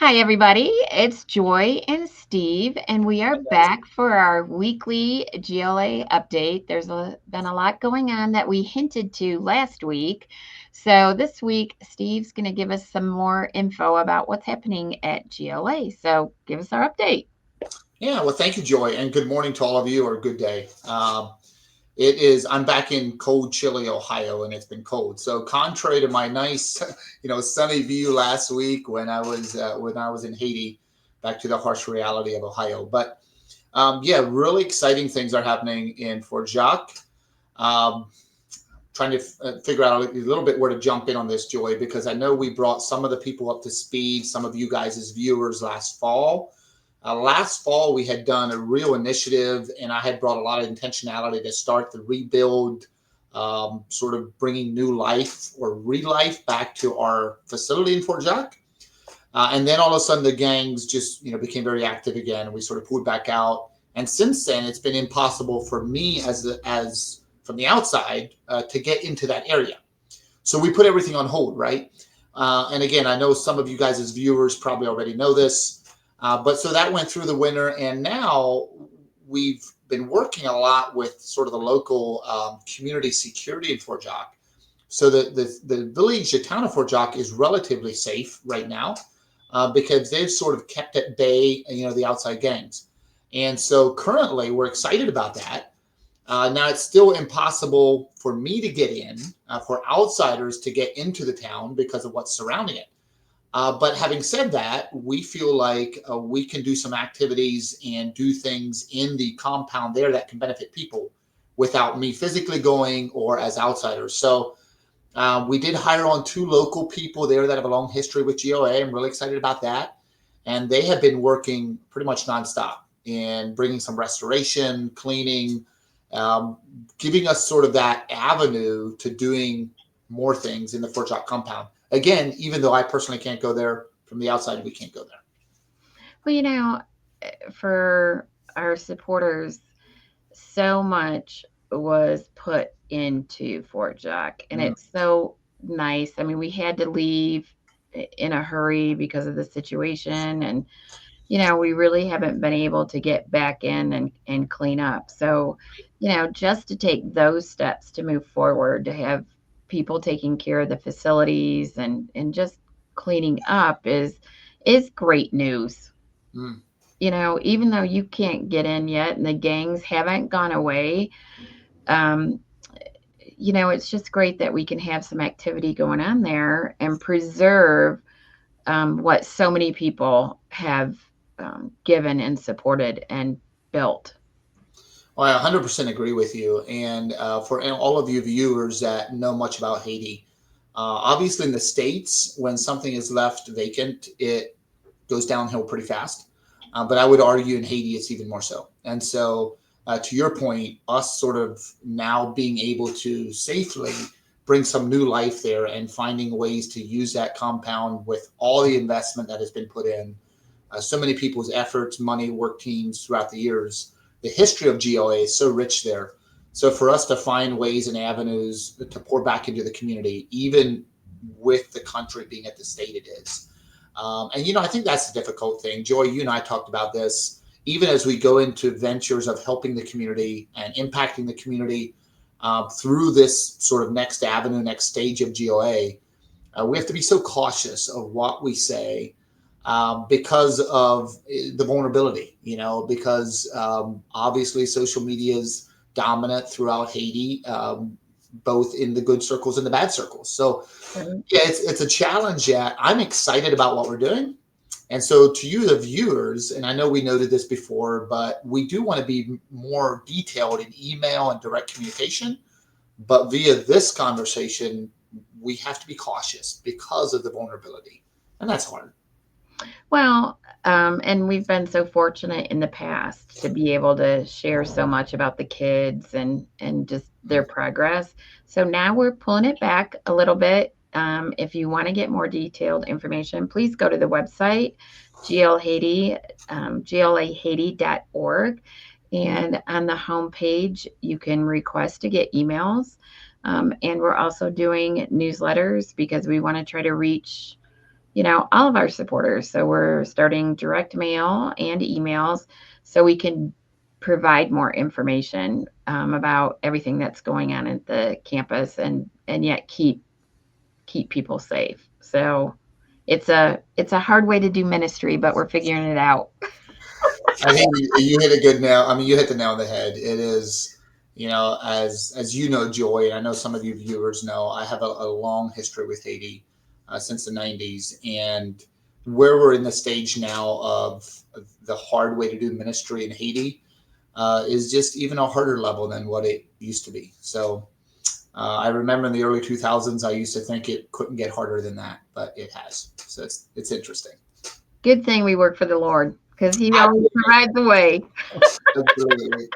Hi, everybody. It's Joy and Steve, and we are back for our weekly GLA update. Been a lot going on that we hinted to last week. So, this week, Steve's going to give us some more info about what's happening at GLA. So, give us our update. Yeah, well, thank you, Joy, and good morning to all of you, or good day. I'm back in cold, chilly Ohio, and it's been cold. So, contrary to my nice, sunny view last week when I was in Haiti, back to the harsh reality of Ohio. But yeah, really exciting things are happening in Fort Jacques. Um, Trying to figure out a little bit where to jump in on this, Joy, because I know we brought some of the people up to speed, some of you guys as viewers last fall. Last fall, we had done a real initiative, and I had brought a lot of intentionality to start the rebuild, sort of bringing new life or re-life back to our facility in Fort Jacques. And then all of a sudden, the gangs just became very active again, and we sort of pulled back out. And since then, it's been impossible for me as from the outside to get into that area. So we put everything on hold, right? And again, I know some of you guys as viewers probably already know this, but so that went through the winter, and now we've been working a lot with sort of the local community security in Fort Jacques. So the village, the town of Fort Jacques, is relatively safe right now because they've sort of kept at bay, the outside gangs. And so currently, we're excited about that. Now, it's still impossible for me to get in, for outsiders to get into the town because of what's surrounding it. But having said that, we feel like we can do some activities and do things in the compound there that can benefit people without me physically going or as outsiders. So we did hire on two local people there that have a long history with GLA. I'm really excited about that. And they have been working pretty much nonstop and bringing some restoration, cleaning, um, giving us sort of that avenue to doing more things in the Fort Jacques compound. Again, even though I personally can't go there from the outside, we can't go there. Well, for our supporters, so much was put into Fort Jacques, and Mm. it's so nice. I mean, we had to leave in a hurry because of the situation, and we really haven't been able to get back in and clean up. So, just to take those steps to move forward, to have people taking care of the facilities and just cleaning up is great news. Mm. Even though you can't get in yet and the gangs haven't gone away, um, it's just great that we can have some activity going on there and preserve what so many people have given and supported and built. Well, I 100% agree with you. And for all of you viewers that know much about Haiti, obviously in the States, when something is left vacant, it goes downhill pretty fast. But I would argue in Haiti, it's even more so. And so, to your point, us sort of now being able to safely bring some new life there and finding ways to use that compound with all the investment that has been put in, so many people's efforts, money, work teams throughout the years. The history of GLA is so rich there. So for us to find ways and avenues to pour back into the community, even with the country being at the state it is, and I think that's the difficult thing. Joy, you and I talked about this. Even as we go into ventures of helping the community and impacting the community through this sort of next avenue, next stage of GLA, we have to be so cautious of what we say because of the vulnerability. Because obviously social media is dominant throughout Haiti, both in the good circles and the bad circles. So Right. yeah, it's a challenge yet. I'm excited about what we're doing. And so to you, the viewers, and I know we noted this before, but we do want to be more detailed in email and direct communication. But via this conversation, we have to be cautious because of the vulnerability. And that's hard. Well, and we've been so fortunate in the past to be able to share so much about the kids and just their progress. So now we're pulling it back a little bit. If you want to get more detailed information, please go to the website glhaiti, glahaiti.org. And on the homepage, you can request to get emails. And we're also doing newsletters because we want to try to reach all of our supporters. So we're starting direct mail and emails so we can provide more information about everything that's going on at the campus and yet keep people safe. So it's a hard way to do ministry, but we're figuring it out. I think you hit a good nail. I mean, you hit the nail on the head. It is, as you know, Joy, and I know some of you viewers know, I have a long history with Haiti since the '90s, and where we're in the stage now of the hard way to do ministry in Haiti is just even a harder level than what it used to be. So I remember in the early 2000s, I used to think it couldn't get harder than that, but it has. So it's interesting. Good thing we work for the Lord because He always Absolutely. provides the way. Absolutely.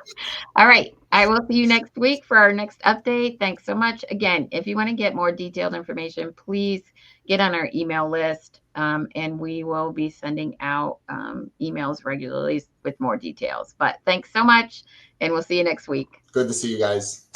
All right. I will see you next week for our next update. Thanks so much. Again, if you want to get more detailed information, please get on our email list, and we will be sending out emails regularly with more details. But thanks so much, and we'll see you next week. Good to see you guys.